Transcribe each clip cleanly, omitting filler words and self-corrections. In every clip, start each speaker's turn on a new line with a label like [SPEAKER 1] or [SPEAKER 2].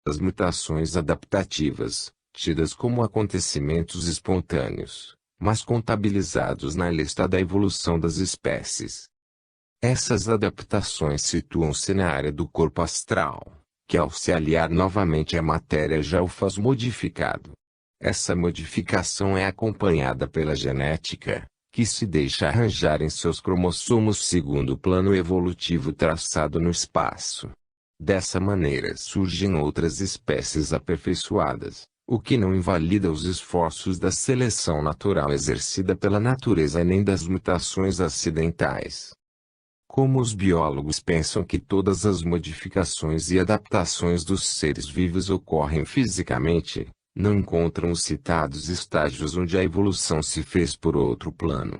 [SPEAKER 1] As mutações adaptativas, tidas como acontecimentos espontâneos, mas contabilizados na lista da evolução das espécies. Essas adaptações situam-se na área do corpo astral, que ao se aliar novamente à matéria já o faz modificado. Essa modificação é acompanhada pela genética, que se deixa arranjar em seus cromossomos segundo o plano evolutivo traçado no espaço. Dessa maneira surgem outras espécies aperfeiçoadas, o que não invalida os esforços da seleção natural exercida pela natureza nem das mutações acidentais. Como os biólogos pensam que todas as modificações e adaptações dos seres vivos ocorrem fisicamente, não encontram os citados estágios onde a evolução se fez por outro plano.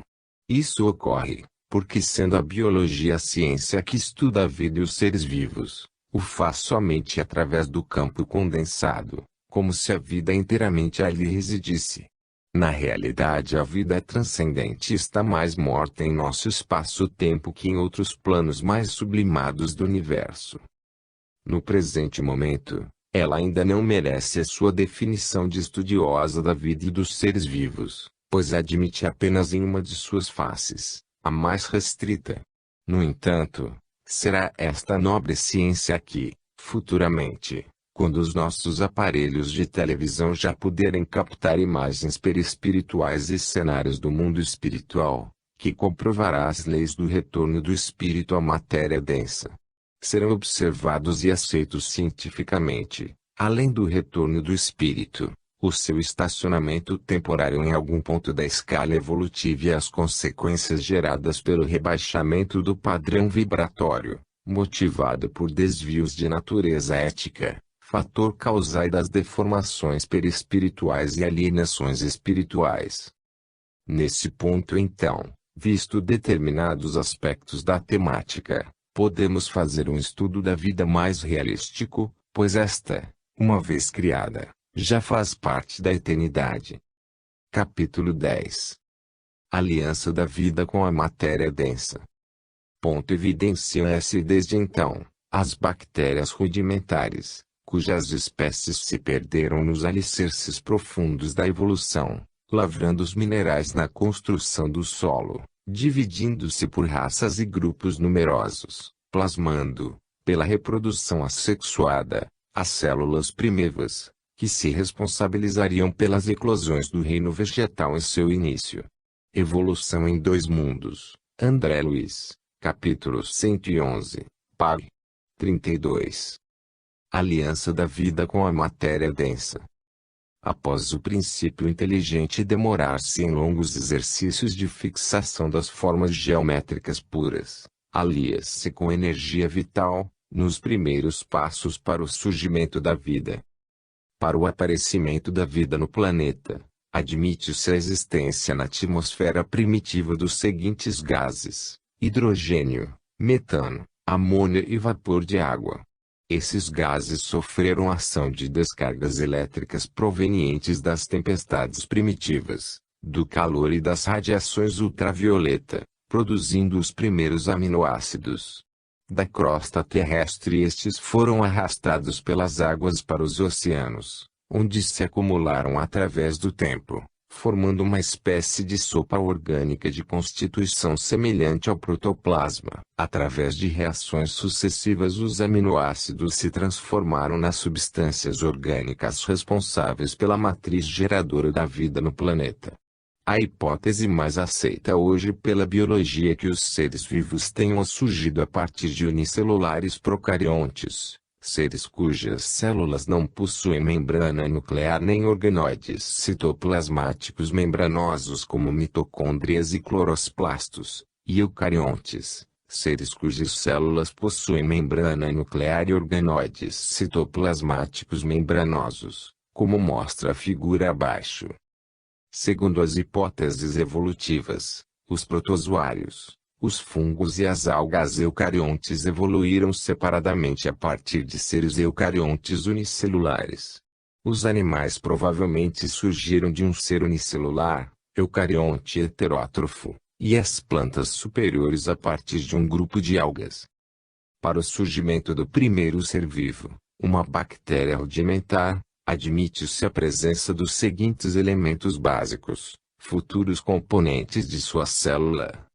[SPEAKER 1] Isso ocorre, porque sendo a biologia a ciência que estuda a vida e os seres vivos, o faz somente através do campo condensado, como se a vida inteiramente ali residisse. Na realidade a vida é transcendente e está mais morta em nosso espaço-tempo que em outros planos mais sublimados do universo. No presente momento, ela ainda não merece a sua definição de estudiosa da vida e dos seres vivos, pois a admite apenas em uma de suas faces, a mais restrita. No entanto, será esta nobre ciência que, futuramente, quando os nossos aparelhos de televisão já puderem captar imagens perispirituais e cenários do mundo espiritual, que comprovará as leis do retorno do espírito à matéria densa. Serão observados e aceitos cientificamente, além do retorno do espírito, o seu estacionamento temporário em algum ponto da escala evolutiva e as consequências geradas pelo rebaixamento do padrão vibratório, motivado por desvios de natureza ética, fator causal das deformações perispirituais e alienações espirituais. Nesse ponto então, visto determinados aspectos da temática, podemos fazer um estudo da vida mais realístico, pois esta, uma vez criada, já faz parte da eternidade. Capítulo 10. Aliança da vida com a matéria densa. Evidenciam-se desde então, as bactérias rudimentares, cujas espécies se perderam nos alicerces profundos da evolução, lavrando os minerais na construção do solo, dividindo-se por raças e grupos numerosos, plasmando, pela reprodução assexuada, as células primevas, que se responsabilizariam pelas eclosões do reino vegetal em seu início. Evolução em dois mundos, André Luiz, capítulo 111, pág. 32. Aliança da vida com a matéria densa. Após o princípio inteligente demorar-se em longos exercícios de fixação das formas geométricas puras, alia-se com energia vital, nos primeiros passos para o surgimento da vida. Para o aparecimento da vida no planeta, admite-se a existência na atmosfera primitiva dos seguintes gases: hidrogênio, metano, amônia e vapor de água. Esses gases sofreram ação de descargas elétricas provenientes das tempestades primitivas, do calor e das radiações ultravioleta, produzindo os primeiros aminoácidos. Da crosta terrestre estes foram arrastados pelas águas para os oceanos, onde se acumularam através do tempo, formando uma espécie de sopa orgânica de constituição semelhante ao protoplasma. Através de reações sucessivas os aminoácidos se transformaram nas substâncias orgânicas responsáveis pela matriz geradora da vida no planeta. A hipótese mais aceita hoje pela biologia é que os seres vivos tenham surgido a partir de unicelulares procariontes, seres cujas células não possuem membrana nuclear nem organoides citoplasmáticos membranosos como mitocôndrias e cloroplastos, e eucariontes, seres cujas células possuem membrana nuclear e organoides citoplasmáticos membranosos, como mostra a figura abaixo. Segundo as hipóteses evolutivas, os protozoários, os fungos e as algas eucariontes evoluíram separadamente a partir de seres eucariontes unicelulares. Os animais provavelmente surgiram de um ser unicelular, eucarionte heterótrofo, e as plantas superiores a partir de um grupo de algas. Para o surgimento do primeiro ser vivo, Uma bactéria rudimentar, admite-se a presença dos seguintes elementos básicos, futuros componentes de sua célula.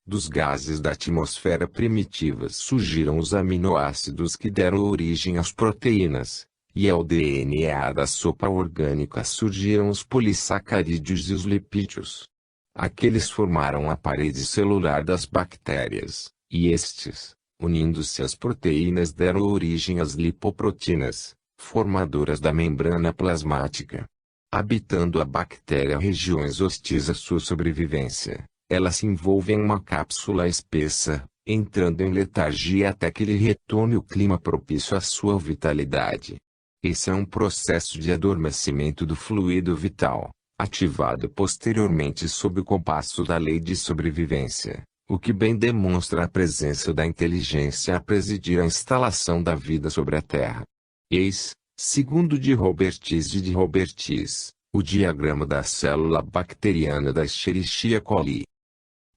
[SPEAKER 1] Dos gases da atmosfera primitivas surgiram os aminoácidos que deram origem às proteínas, e ao DNA da sopa orgânica surgiram os polissacarídeos e os lipídios. Aqueles formaram a parede celular das bactérias, e estes, unindo-se às proteínas, deram origem às lipoproteínas, formadoras da membrana plasmática. Habitando a bactéria regiões hostis à sua sobrevivência, ela se envolve em uma cápsula espessa, entrando em letargia até que lhe retorne o clima propício à sua vitalidade. Esse é um processo de adormecimento do fluido vital, ativado posteriormente sob o compasso da lei de sobrevivência, o que bem demonstra a presença da inteligência a presidir a instalação da vida sobre a Terra. Eis, segundo de Robertis e de Robertis, o diagrama da célula bacteriana da Escherichia coli.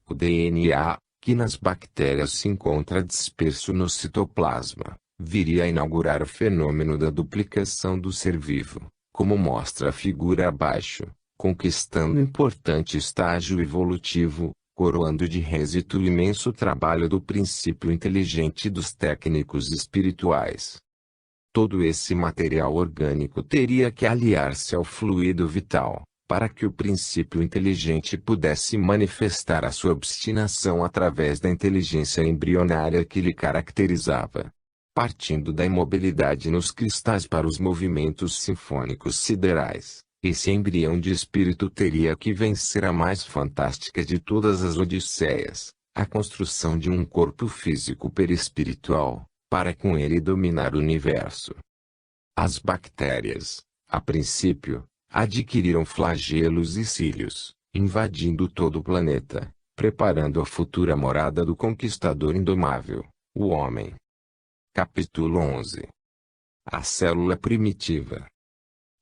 [SPEAKER 1] O DNA, que nas bactérias se encontra disperso no citoplasma, viria a inaugurar o fenômeno da duplicação do ser vivo, como mostra a figura abaixo, conquistando importante estágio evolutivo, coroando de êxito o imenso trabalho do princípio inteligente dos técnicos espirituais. Todo esse material orgânico teria que aliar-se ao fluido vital, para que o princípio inteligente pudesse manifestar a sua obstinação através da inteligência embrionária que lhe caracterizava. Partindo da imobilidade nos cristais para os movimentos sinfônicos siderais, esse embrião de espírito teria que vencer a mais fantástica de todas as odisseias, a construção de um corpo físico perispiritual, para com ele dominar o universo. As bactérias, a princípio, adquiriram flagelos e cílios, invadindo todo o planeta, preparando a futura morada do conquistador indomável, o homem. Capítulo 11. A célula primitiva.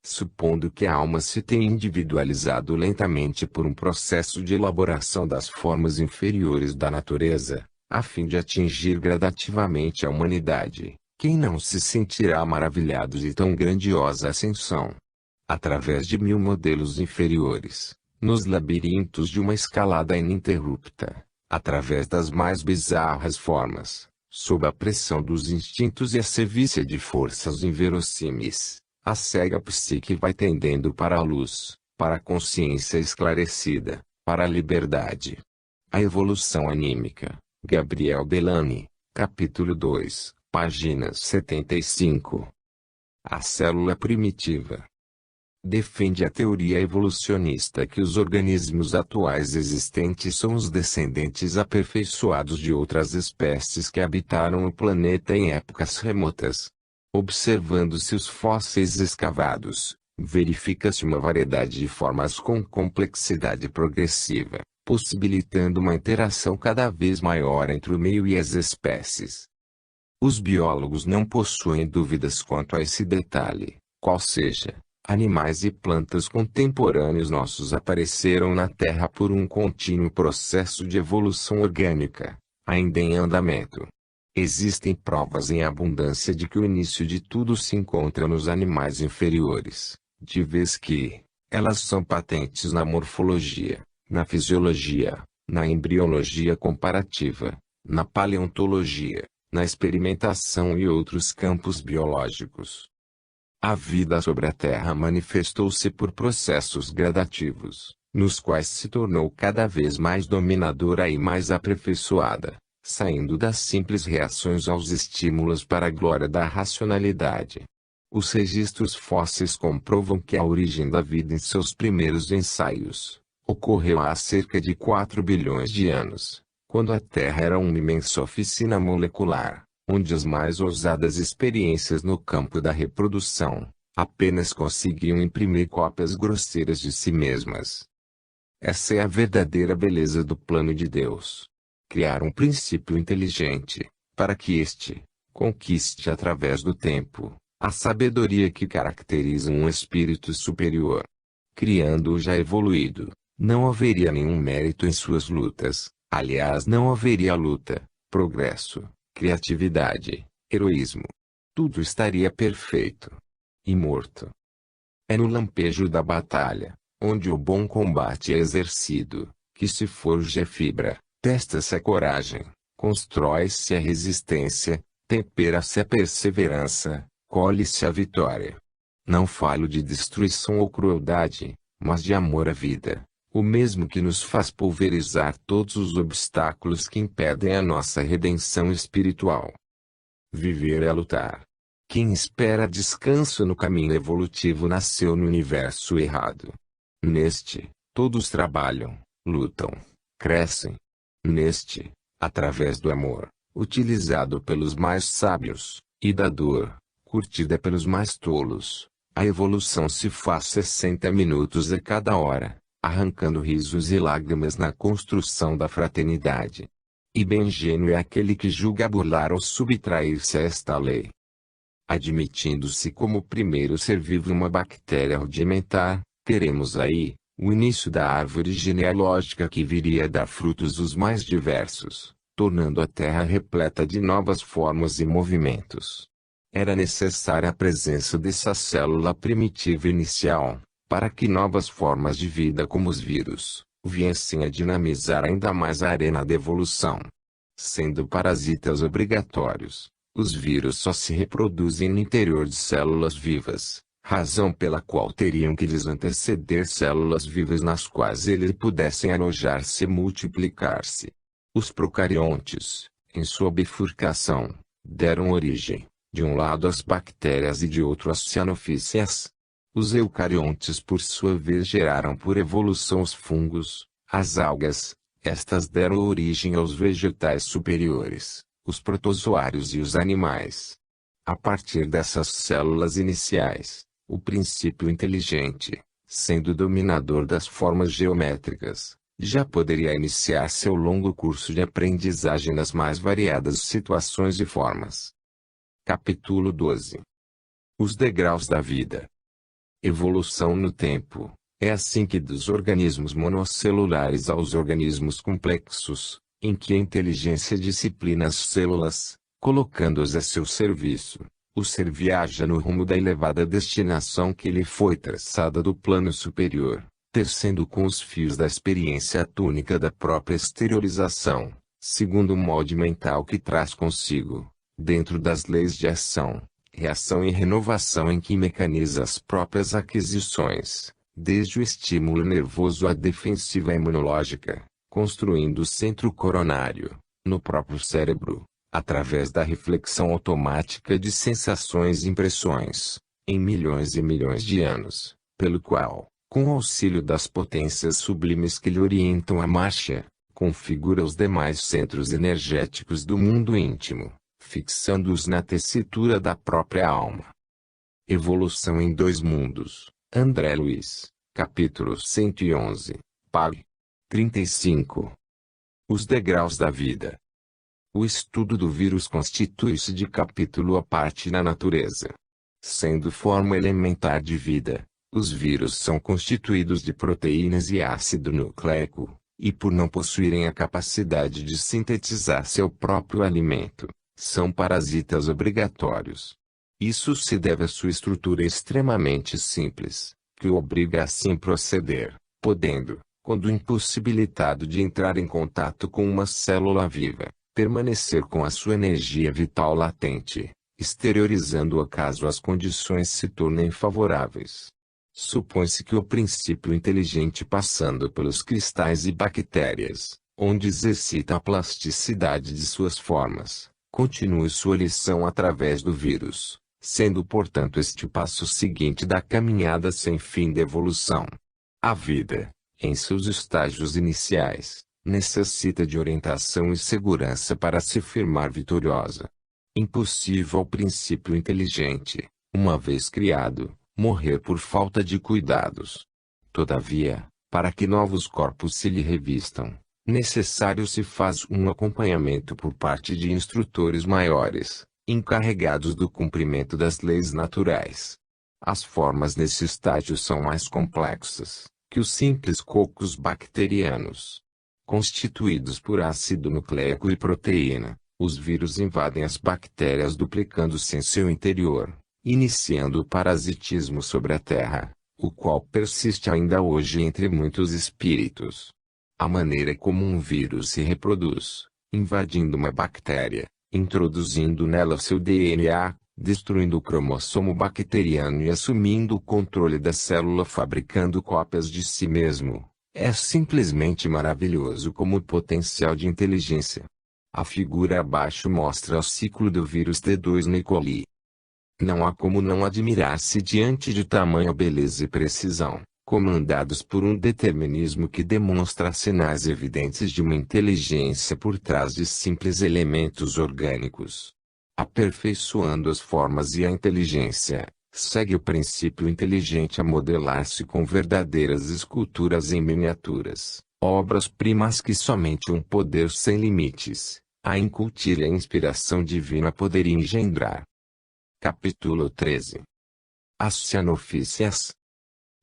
[SPEAKER 1] Supondo que a alma se tenha individualizado lentamente por um processo de elaboração das formas inferiores da natureza, a fim de atingir gradativamente a humanidade, quem não se sentirá maravilhado de tão grandiosa ascensão? Através de 1000 modelos inferiores, nos labirintos de uma escalada ininterrupta, através das mais bizarras formas, sob a pressão dos instintos e a sevícia de forças inverossímeis, a cega psique vai tendendo para a luz, para a consciência esclarecida, para a liberdade. A evolução anímica. Gabriel Delany, capítulo 2, páginas 75. A célula primitiva. Defende a teoria evolucionista que os organismos atuais existentes são os descendentes aperfeiçoados de outras espécies que habitaram o planeta em épocas remotas. Observando-se os fósseis escavados, verifica-se uma variedade de formas com complexidade progressiva, possibilitando uma interação cada vez maior entre o meio e as espécies. Os biólogos não possuem dúvidas quanto a esse detalhe, qual seja, animais e plantas contemporâneos nossos apareceram na Terra por um contínuo processo de evolução orgânica, ainda em andamento. Existem provas em abundância de que o início de tudo se encontra nos animais inferiores, de vez que elas são patentes na morfologia, na fisiologia, na embriologia comparativa, na paleontologia, na experimentação e outros campos biológicos. A vida sobre a Terra manifestou-se por processos gradativos, nos quais se tornou cada vez mais dominadora e mais aperfeiçoada, saindo das simples reações aos estímulos para a glória da racionalidade. Os registros fósseis comprovam que a origem da vida em seus primeiros ensaios ocorreu há cerca de 4 bilhões de anos, quando a Terra era uma imensa oficina molecular, onde as mais ousadas experiências no campo da reprodução apenas conseguiam imprimir cópias grosseiras de si mesmas. Essa é a verdadeira beleza do plano de Deus. Criar um princípio inteligente, para que este conquiste através do tempo a sabedoria que caracteriza um espírito superior. Criando-o já evoluído, não haveria nenhum mérito em suas lutas, aliás não haveria luta, progresso, criatividade, heroísmo. tudo estaria perfeito e morto. É no lampejo da batalha, onde o bom combate é exercido, que se forja a fibra, testa-se a coragem, constrói-se a resistência, tempera-se a perseverança, colhe-se a vitória. Não falo de destruição ou crueldade, mas de amor à vida, o mesmo que nos faz pulverizar todos os obstáculos que impedem a nossa redenção espiritual. Viver é lutar. Quem espera descanso no caminho evolutivo nasceu no universo errado. Neste, todos trabalham, lutam, crescem. Neste, através do amor, utilizado pelos mais sábios, e da dor, curtida pelos mais tolos, a evolução se faz 60 minutos a cada hora, arrancando risos e lágrimas na construção da fraternidade. E bem ingênuo é aquele que julga burlar ou subtrair-se a esta lei. Admitindo-se como o primeiro ser vivo uma bactéria rudimentar, teremos aí o início da árvore genealógica que viria a dar frutos os mais diversos, tornando a Terra repleta de novas formas e movimentos. Era necessária a presença dessa célula primitiva inicial, para que novas formas de vida como os vírus, viessem a dinamizar ainda mais a arena da evolução. Sendo parasitas obrigatórios, os vírus só se reproduzem no interior de células vivas, razão pela qual teriam que lhes anteceder células vivas nas quais eles pudessem alojar-se e multiplicar-se. Os procariontes, em sua bifurcação, deram origem, de um lado às bactérias e de outro às cianofíceas. Os eucariontes por sua vez geraram por evolução os fungos, as algas, estas deram origem aos vegetais superiores, os protozoários e os animais. A partir dessas células iniciais, o princípio inteligente, sendo dominador das formas geométricas, já poderia iniciar seu longo curso de aprendizagem nas mais variadas situações e formas. Capítulo 12. Os degraus da vida. Evolução no tempo. É assim que dos organismos monocelulares aos organismos complexos, em que a inteligência disciplina as células, colocando-as a seu serviço, o ser viaja no rumo da elevada destinação que lhe foi traçada do plano superior, tecendo com os fios da experiência a túnica da própria exteriorização, segundo o molde mental que traz consigo, dentro das leis de ação, reação e renovação em que mecaniza as próprias aquisições, desde o estímulo nervoso à defensiva imunológica, construindo o centro coronário, no próprio cérebro, através da reflexão automática de sensações e impressões, em milhões e milhões de anos, pelo qual, com o auxílio das potências sublimes que lhe orientam a marcha, configura os demais centros energéticos do mundo íntimo, fixando-os na tessitura da própria alma. Evolução em dois mundos. André Luiz, capítulo 111, pág. 35. Os degraus da vida. O estudo do vírus constitui-se de capítulo à parte na natureza. Sendo forma elementar de vida, os vírus são constituídos de proteínas e ácido nucleico, e por não possuírem a capacidade de sintetizar seu próprio alimento, são parasitas obrigatórios. Isso se deve à sua estrutura extremamente simples, que o obriga a assim proceder, podendo, quando impossibilitado de entrar em contato com uma célula viva, permanecer com a sua energia vital latente, exteriorizando-a caso as condições se tornem favoráveis. Supõe-se que o princípio inteligente passando pelos cristais e bactérias, onde exercita a plasticidade de suas formas, continue sua lição através do vírus, sendo portanto este o passo seguinte da caminhada sem fim da evolução. A vida, em seus estágios iniciais, necessita de orientação e segurança para se firmar vitoriosa. Impossível ao princípio inteligente, uma vez criado, morrer por falta de cuidados. Todavia, para que novos corpos se lhe revistam, necessário se faz um acompanhamento por parte de instrutores maiores, encarregados do cumprimento das leis naturais. As formas nesse estágio são mais complexas que os simples cocos bacterianos. Constituídos por ácido nucleico e proteína, Os vírus invadem as bactérias duplicando-se em seu interior, iniciando o parasitismo sobre a Terra, o qual persiste ainda hoje entre muitos espíritos. A maneira como um vírus se reproduz, invadindo uma bactéria, introduzindo nela seu DNA, destruindo o cromossomo bacteriano e assumindo o controle da célula fabricando cópias de si mesmo, é simplesmente maravilhoso como potencial de inteligência. A figura abaixo mostra o ciclo do vírus T2 E. coli. Não há como não admirar-se diante de tamanha beleza e precisão, comandados por um determinismo que demonstra sinais evidentes de uma inteligência por trás de simples elementos orgânicos. Aperfeiçoando as formas e a inteligência, segue o princípio inteligente a modelar-se com verdadeiras esculturas em miniaturas, obras-primas que somente um poder sem limites, a incutir e a inspiração divina poderia engendrar. Capítulo 13. As cianofícias.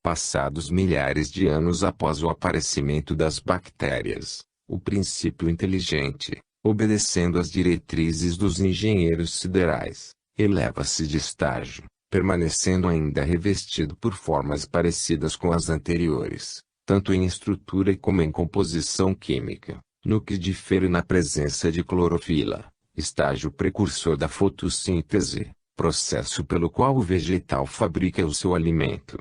[SPEAKER 1] Passados milhares de anos após o aparecimento das bactérias, o princípio inteligente, obedecendo às diretrizes dos engenheiros siderais, eleva-se de estágio, permanecendo ainda revestido por formas parecidas com as anteriores, tanto em estrutura como em composição química, no que difere na presença de clorofila, estágio precursor da fotossíntese, processo pelo qual o vegetal fabrica o seu alimento.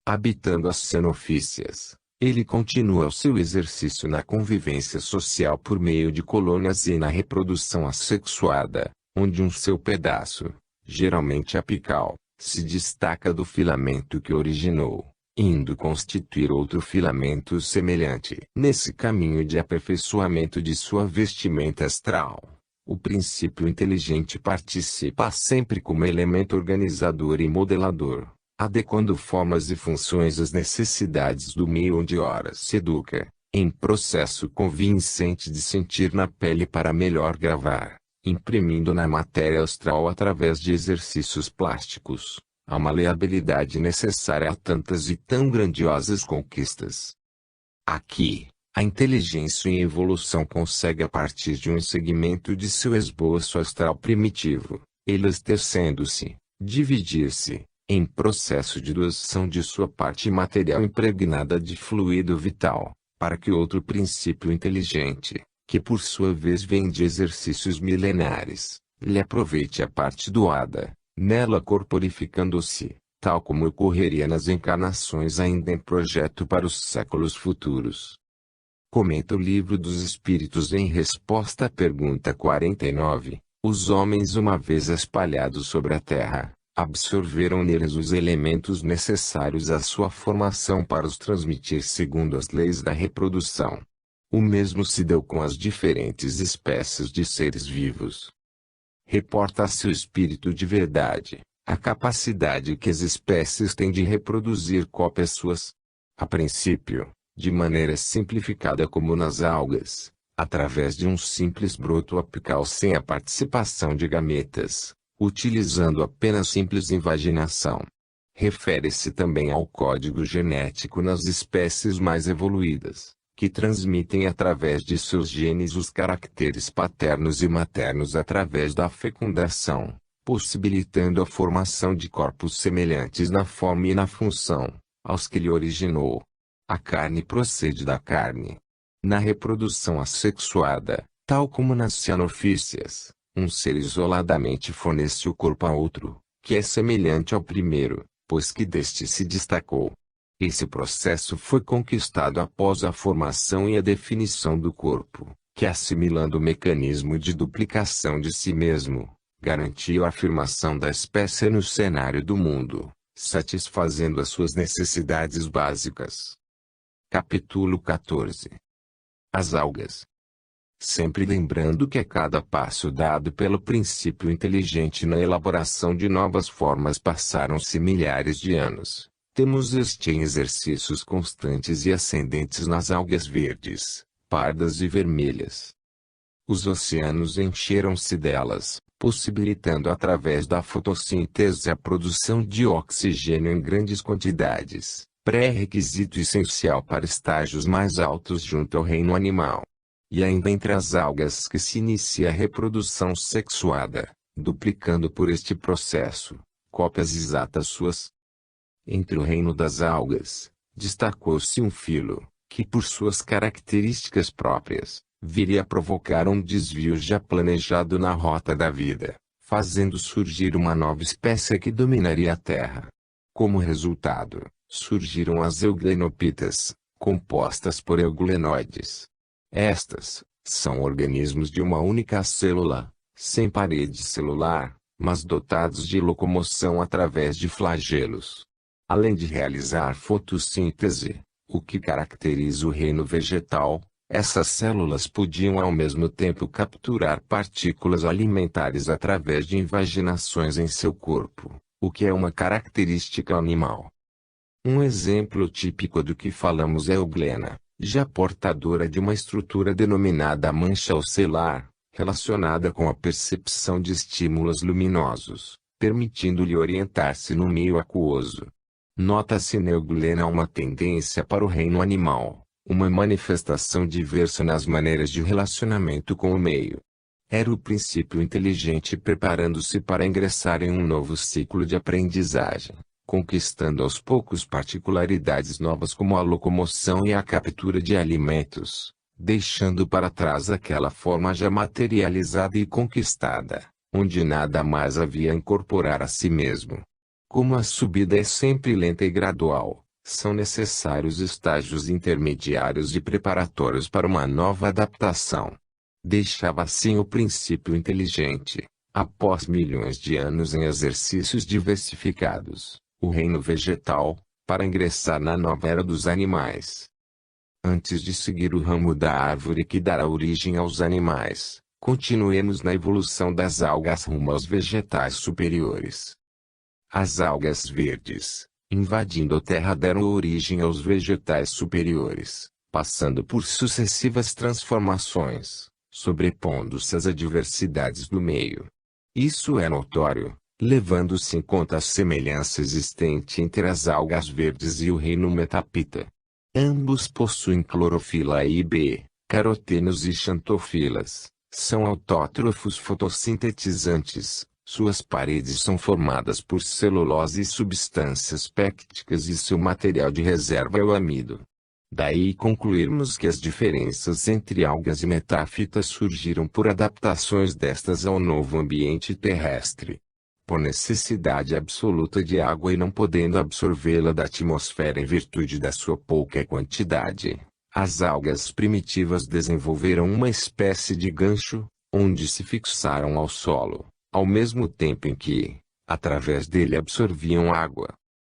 [SPEAKER 1] Habitando as cianofícias, ele continua o seu exercício na convivência social por meio de colônias e na reprodução assexuada, onde um seu pedaço, geralmente apical, se destaca do filamento que originou, indo constituir outro filamento semelhante. Nesse caminho de aperfeiçoamento de sua vestimenta astral, o princípio inteligente participa sempre como elemento organizador e modelador, adequando formas e funções às necessidades do meio onde ora se educa, em processo convincente de sentir na pele para melhor gravar, imprimindo na matéria astral através de exercícios plásticos, a maleabilidade necessária a tantas e tão grandiosas conquistas. Aqui, a inteligência em evolução consegue a partir de um segmento de seu esboço astral primitivo, elastecendo-se, dividir-se, em processo de doação de sua parte material impregnada de fluido vital, para que outro princípio inteligente, que por sua vez vem de exercícios milenares, lhe aproveite a parte doada, nela corporificando-se, tal como ocorreria nas encarnações ainda em projeto para os séculos futuros. Comenta o Livro dos Espíritos em resposta à pergunta 49, os homens uma vez espalhados sobre a Terra, absorveram neles os elementos necessários à sua formação para os transmitir segundo as leis da reprodução. O mesmo se deu com as diferentes espécies de seres vivos. Reporta-se o espírito de verdade, a capacidade que as espécies têm de reproduzir cópias suas. A princípio, de maneira simplificada como nas algas, através de um simples broto apical sem a participação de gametas, utilizando apenas simples invaginação. Refere-se também ao código genético nas espécies mais evoluídas, que transmitem através de seus genes os caracteres paternos e maternos através da fecundação, possibilitando a formação de corpos semelhantes na forma e na função, aos que lhe originou. A carne procede da carne. Na reprodução assexuada, tal como nas cianofícias, um ser isoladamente fornece o corpo a outro, que é semelhante ao primeiro, pois que deste se destacou. Esse processo foi conquistado após a formação e a definição do corpo, que assimilando o mecanismo de duplicação de si mesmo, garantiu a afirmação da espécie no cenário do mundo, satisfazendo as suas necessidades básicas. Capítulo 14. As algas. Sempre lembrando que a cada passo dado pelo princípio inteligente na elaboração de novas formas passaram-se milhares de anos, temos este em exercícios constantes e ascendentes nas algas verdes, pardas e vermelhas. Os oceanos encheram-se delas, possibilitando através da fotossíntese a produção de oxigênio em grandes quantidades, pré-requisito essencial para estágios mais altos junto ao reino animal. E ainda entre as algas que se inicia a reprodução sexuada, duplicando por este processo, cópias exatas suas. Entre o reino das algas, destacou-se um filo, que por suas características próprias, viria a provocar um desvio já planejado na rota da vida, fazendo surgir uma nova espécie que dominaria a Terra. Como resultado, surgiram as euglenopitas, compostas por euglenoides. Estas são organismos de uma única célula, sem parede celular, mas dotados de locomoção através de flagelos. Além de realizar fotossíntese, o que caracteriza o reino vegetal, essas células podiam ao mesmo tempo capturar partículas alimentares através de invaginações em seu corpo, o que é uma característica animal. Um exemplo típico do que falamos é a euglena, já portadora de uma estrutura denominada mancha ocelar, relacionada com a percepção de estímulos luminosos, permitindo-lhe orientar-se no meio aquoso. Nota-se na euglena uma tendência para o reino animal, uma manifestação diversa nas maneiras de relacionamento com o meio. Era o princípio inteligente preparando-se para ingressar em um novo ciclo de aprendizagem, conquistando aos poucos particularidades novas como a locomoção e a captura de alimentos, deixando para trás aquela forma já materializada e conquistada, onde nada mais havia a incorporar a si mesmo. Como a subida é sempre lenta e gradual, são necessários estágios intermediários e preparatórios para uma nova adaptação. Deixava assim o princípio inteligente, após milhões de anos em exercícios diversificados, o reino vegetal, para ingressar na nova era dos animais. Antes de seguir o ramo da árvore que dará origem aos animais, continuemos na evolução das algas rumo aos vegetais superiores. As algas verdes, invadindo a terra, deram origem aos vegetais superiores, passando por sucessivas transformações, sobrepondo-se às adversidades do meio. Isso é notório, levando-se em conta a semelhança existente entre as algas verdes e o reino metapita. Ambos possuem clorofila A e B, carotenos e xantofilas, são autótrofos fotossintetizantes. Suas paredes são formadas por celulose e substâncias pépticas e seu material de reserva é o amido. Daí concluirmos que as diferenças entre algas e metáfitas surgiram por adaptações destas ao novo ambiente terrestre. Por necessidade absoluta de água e não podendo absorvê-la da atmosfera em virtude da sua pouca quantidade, as algas primitivas desenvolveram uma espécie de gancho, onde se fixaram ao solo, ao mesmo tempo em que, através dele absorviam água.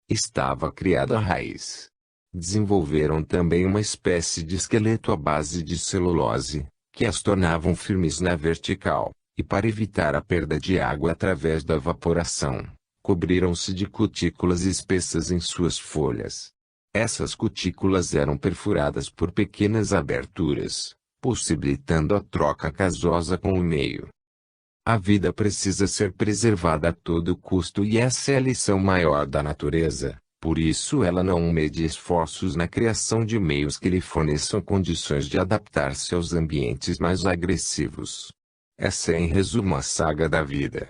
[SPEAKER 1] Estava criada a raiz. Desenvolveram também uma espécie de esqueleto à base de celulose, que as tornavam firmes na vertical, e para evitar a perda de água através da evaporação, cobriram-se de cutículas espessas em suas folhas. Essas cutículas eram perfuradas por pequenas aberturas, possibilitando a troca gasosa com o meio. A vida precisa ser preservada a todo custo e essa é a lição maior da natureza, por isso ela não mede esforços na criação de meios que lhe forneçam condições de adaptar-se aos ambientes mais agressivos. Essa é em resumo a saga da vida.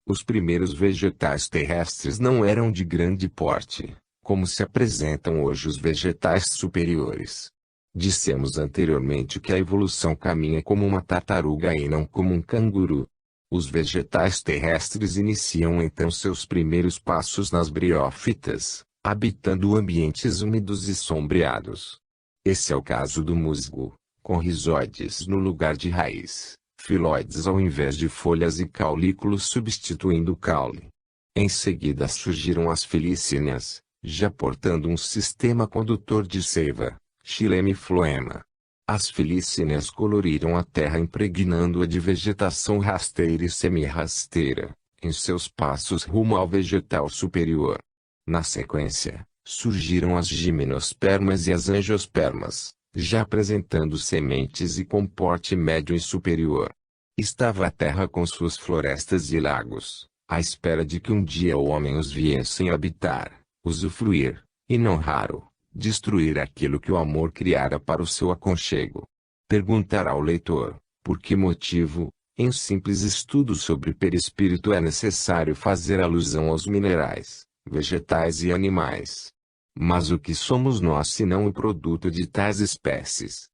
[SPEAKER 1] Os primeiros vegetais terrestres não eram de grande porte, como se apresentam hoje os vegetais superiores. Dissemos anteriormente que a evolução caminha como uma tartaruga e não como um canguru. Os vegetais terrestres iniciam então seus primeiros passos nas briófitas, habitando ambientes úmidos e sombreados. Esse é o caso do musgo, com rizóides no lugar de raiz, filóides ao invés de folhas e caulículos substituindo o caule. Em seguida surgiram as felicíneas, já portando um sistema condutor de seiva, xilema e floema. As felicíneas coloriram a terra impregnando-a de vegetação rasteira e semi-rasteira, em seus passos rumo ao vegetal superior. Na sequência, surgiram as gimnospermas e as angiospermas, já apresentando sementes e com porte médio e superior. Estava a terra com suas florestas e lagos, à espera de que um dia o homem os viessem habitar, usufruir, e não raro, destruir aquilo que o amor criara para o seu aconchego. Perguntará o leitor, por que motivo, em simples estudo sobre perispírito é necessário fazer alusão aos minerais, vegetais e animais? Mas o que somos nós senão o produto de tais espécies?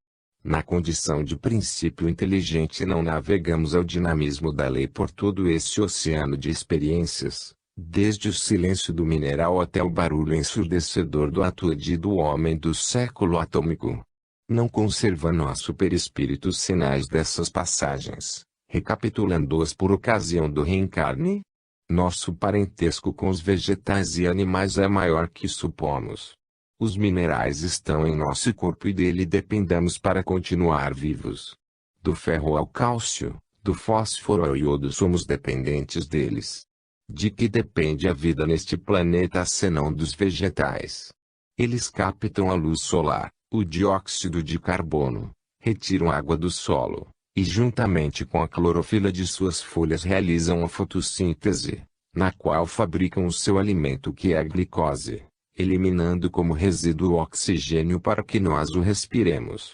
[SPEAKER 1] Na condição de princípio inteligente não navegamos ao dinamismo da lei por todo esse oceano de experiências, desde o silêncio do mineral até o barulho ensurdecedor do atude do homem do século atômico. Não conserva nosso perispírito sinais dessas passagens, recapitulando-as por ocasião do reencarne? Nosso parentesco com os vegetais e animais é maior que supomos. Os minerais estão em nosso corpo e dele dependemos para continuar vivos. Do ferro ao cálcio, do fósforo ao iodo somos dependentes deles. De que depende a vida neste planeta senão dos vegetais? Eles captam a luz solar, o dióxido de carbono, retiram água do solo, e juntamente com a clorofila de suas folhas realizam a fotossíntese, na qual fabricam o seu alimento que é a glicose, eliminando como resíduo o oxigênio para que nós o respiremos.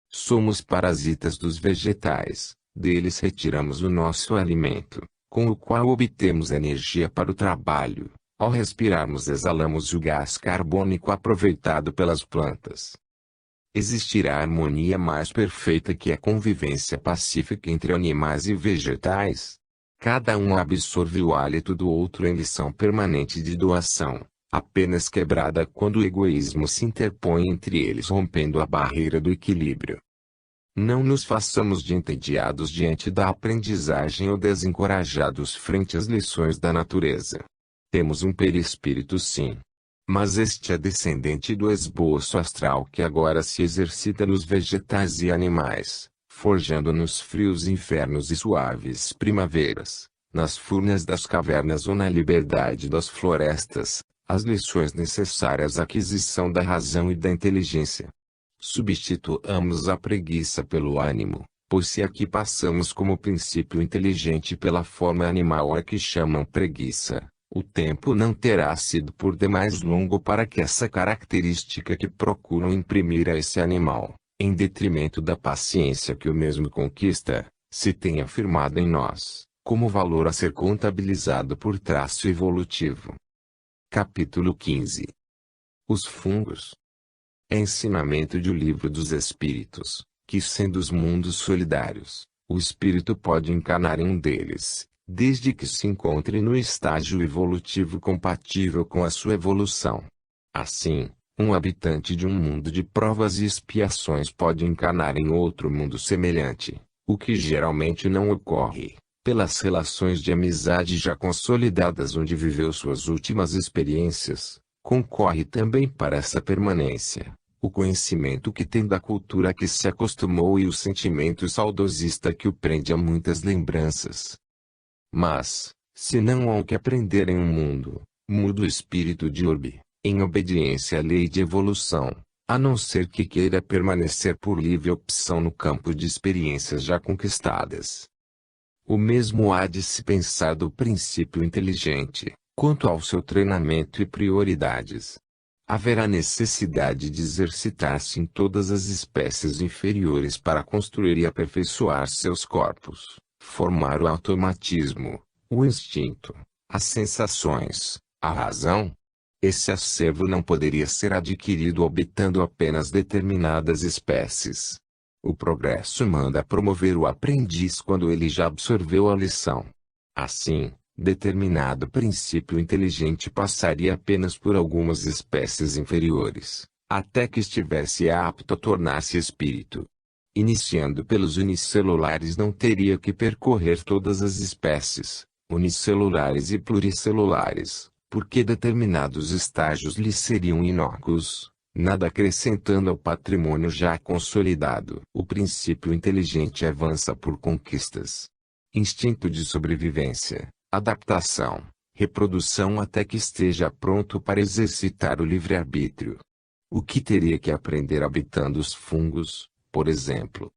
[SPEAKER 1] Somos parasitas dos vegetais, deles retiramos o nosso alimento, com o qual obtemos energia para o trabalho. Ao respirarmos exalamos o gás carbônico aproveitado pelas plantas. Existirá harmonia mais perfeita que a convivência pacífica entre animais e vegetais? Cada um absorve o hálito do outro em lição permanente de doação, apenas quebrada quando o egoísmo se interpõe entre eles rompendo a barreira do equilíbrio. Não nos façamos de entediados diante da aprendizagem ou desencorajados frente às lições da natureza. Temos um perispírito sim. Mas este é descendente do esboço astral que agora se exercita nos vegetais e animais, forjando nos frios infernos e suaves primaveras, nas furnas das cavernas ou na liberdade das florestas, as lições necessárias à aquisição da razão e da inteligência. Substituamos a preguiça pelo ânimo, pois se aqui passamos como princípio inteligente pela forma animal a que chamam preguiça, o tempo não terá sido por demais longo para que essa característica que procuram imprimir a esse animal, em detrimento da paciência que o mesmo conquista, se tenha firmado em nós, como valor a ser contabilizado por traço evolutivo. Capítulo 15. Os fungos. É ensinamento de O Livro dos Espíritos, que sendo os mundos solidários, o espírito pode encarnar em um deles, desde que se encontre no estágio evolutivo compatível com a sua evolução. Assim, um habitante de um mundo de provas e expiações pode encarnar em outro mundo semelhante, o que geralmente não ocorre, pelas relações de amizade já consolidadas onde viveu suas últimas experiências. Concorre também para essa permanência o conhecimento que tem da cultura a que se acostumou e o sentimento saudosista que o prende a muitas lembranças. Mas, se não há o que aprender em um mundo, muda o espírito de orbe, em obediência à lei de evolução, a não ser que queira permanecer por livre opção no campo de experiências já conquistadas. O mesmo há de se pensar do princípio inteligente, quanto ao seu treinamento e prioridades. Haverá necessidade de exercitar-se em todas as espécies inferiores para construir e aperfeiçoar seus corpos, formar o automatismo, o instinto, as sensações, a razão. Esse acervo não poderia ser adquirido habitando apenas determinadas espécies. O progresso manda promover o aprendiz quando ele já absorveu a lição. Assim, determinado princípio inteligente passaria apenas por algumas espécies inferiores, até que estivesse apto a tornar-se espírito. Iniciando pelos unicelulares não teria que percorrer todas as espécies, unicelulares e pluricelulares, porque determinados estágios lhe seriam inócuos, nada acrescentando ao patrimônio já consolidado. O princípio inteligente avança por conquistas. Instinto de sobrevivência, adaptação, reprodução até que esteja pronto para exercitar o livre-arbítrio. O que teria que aprender habitando os fungos, por exemplo?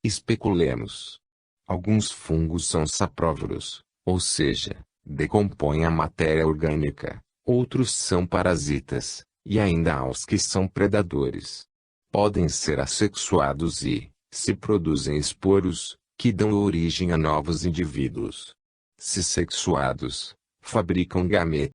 [SPEAKER 1] Especulemos. Alguns fungos são sapróvoros, ou seja, decompõem a matéria orgânica, outros são parasitas, e ainda há os que são predadores. Podem ser assexuados e, Se produzem esporos, que dão origem a novos indivíduos. Se sexuados, fabricam gametas.